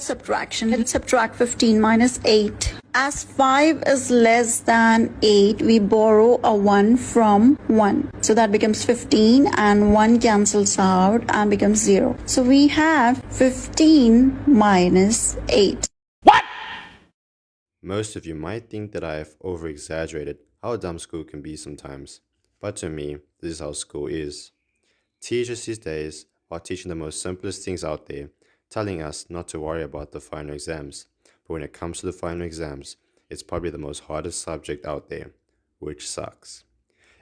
about subtraction. Let's subtract 15 minus 8. As 5 is less than 8, we borrow a 1 from 1. So that becomes 15 and 1 cancels out and becomes 0. So we have 15 minus 8. Most of you might think that I have over-exaggerated how dumb school can be sometimes, but to me, this is how school is. Teachers these days are teaching the most simplest things out there, telling us not to worry about the final exams. But when it comes to the final exams, it's probably the most hardest subject out there, which sucks.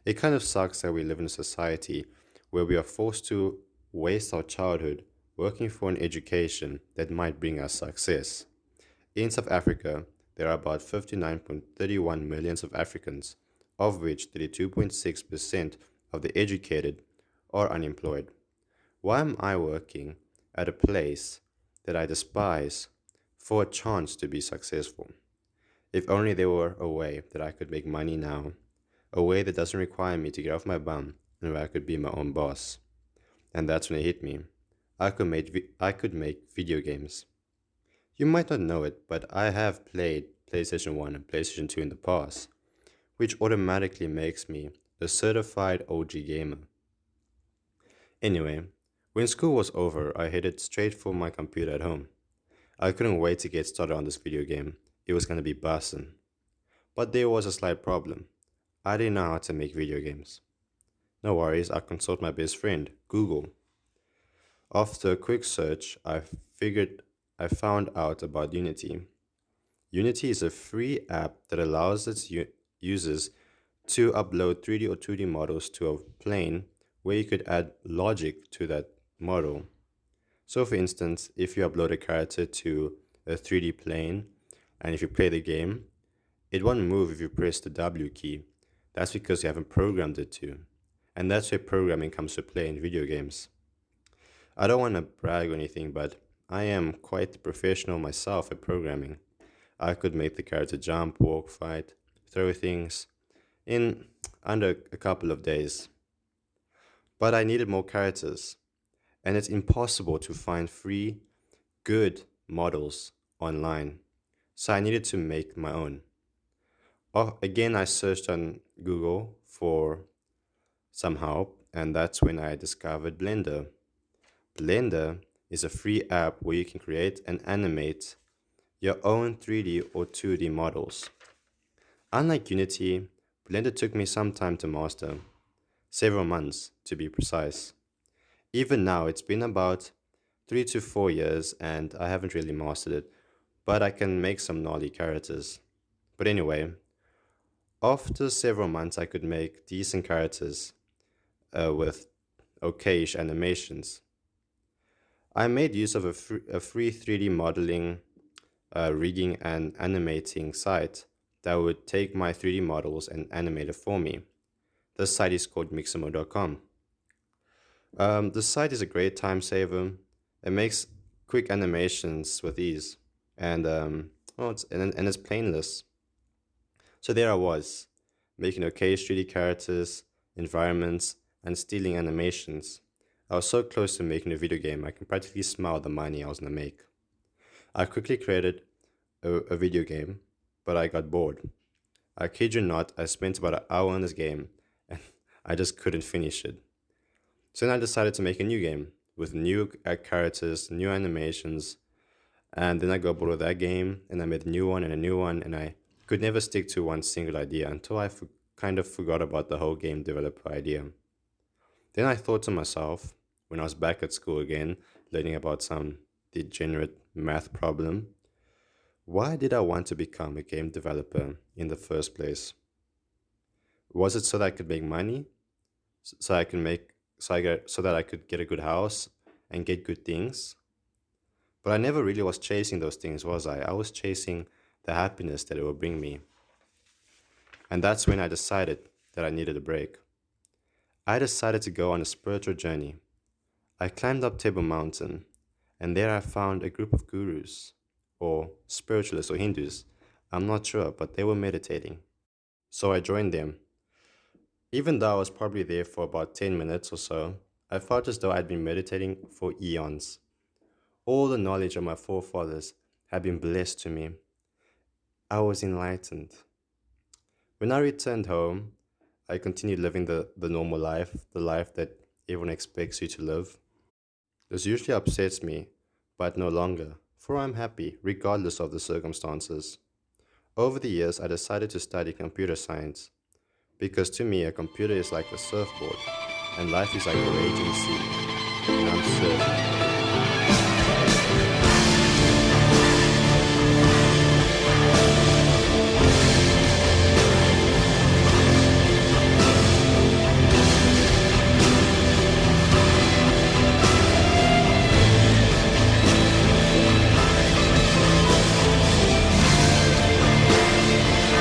It kind of sucks that we live in a society where we are forced to waste our childhood working for an education that might bring us success. In South Africa, there are about 59.31 millions of Africans, of which 32.6% of the educated are unemployed. Why am I working at a place that I despise for a chance to be successful? If only there were a way that I could make money now, a way that doesn't require me to get off my bum and where I could be my own boss. And that's when it hit me. I could make video games. You might not know it, but I have played PlayStation 1 and PlayStation 2 in the past, which automatically makes me a certified OG gamer. Anyway, when school was over, I headed straight for my computer at home. I couldn't wait to get started on this video game. It was going to be bussin'. But there was a slight problem. I didn't know how to make video games. No worries, I consulted my best friend, Google. After a quick search, I found out about Unity. Unity is a free app that allows its users to upload 3D or 2D models to a plane where you could add logic to that model. So for instance, if you upload a character to a 3D plane and if you play the game, it won't move if you press the W key. That's because you haven't programmed it to. And that's where programming comes to play in video games. I don't want to brag or anything, but I am quite professional myself at programming. I could make the character jump, walk, fight, throw things in under a couple of days. But I needed more characters, and it's impossible to find free, good models online. So I needed to make my own. Again, I searched on Google for some help, and that's when I discovered Blender. Blender is a free app where you can create and animate your own 3D or 2D models. Unlike Unity, Blender took me some time to master, several months to be precise. Even now, it's been about 3 to 4 years and I haven't really mastered it, but I can make some gnarly characters. But anyway, after several months, I could make decent characters with okayish animations. I made use of a free 3D modeling, rigging, and animating site that would take my 3D models and animate it for me. This site is called mixamo.com. The site is a great time saver. It makes quick animations with ease, and it's painless. So there I was, making okayish 3D characters, environments, and stealing animations. I was so close to making a video game, I can practically smell the money I was gonna make. I quickly created a video game, but I got bored. I kid you not, I spent about an hour on this game, and I just couldn't finish it. So then I decided to make a new game, with new characters, new animations, and then I got bored of that game, and I made a new one, and I could never stick to one single idea until I kind of forgot about the whole game developer idea. Then I thought to myself, when I was back at school again, learning about some degenerate math problem, why did I want to become a game developer in the first place? Was it so that I could make money? So that I could get a good house and get good things? But I never really was chasing those things, was I? I was chasing the happiness that it would bring me. And that's when I decided that I needed a break. I decided to go on a spiritual journey. I climbed up Table Mountain, and there I found a group of gurus, or spiritualists or Hindus. I'm not sure, but they were meditating. So I joined them. Even though I was probably there for about 10 minutes or so, I felt as though I'd been meditating for eons. All the knowledge of my forefathers had been blessed to me. I was enlightened. When I returned home, I continued living the normal life, the life that everyone expects you to live. This usually upsets me, but no longer, for I'm happy regardless of the circumstances. Over the years, I decided to study computer science because to me, a computer is like a surfboard and life is like a raging sea, and I'm surfing.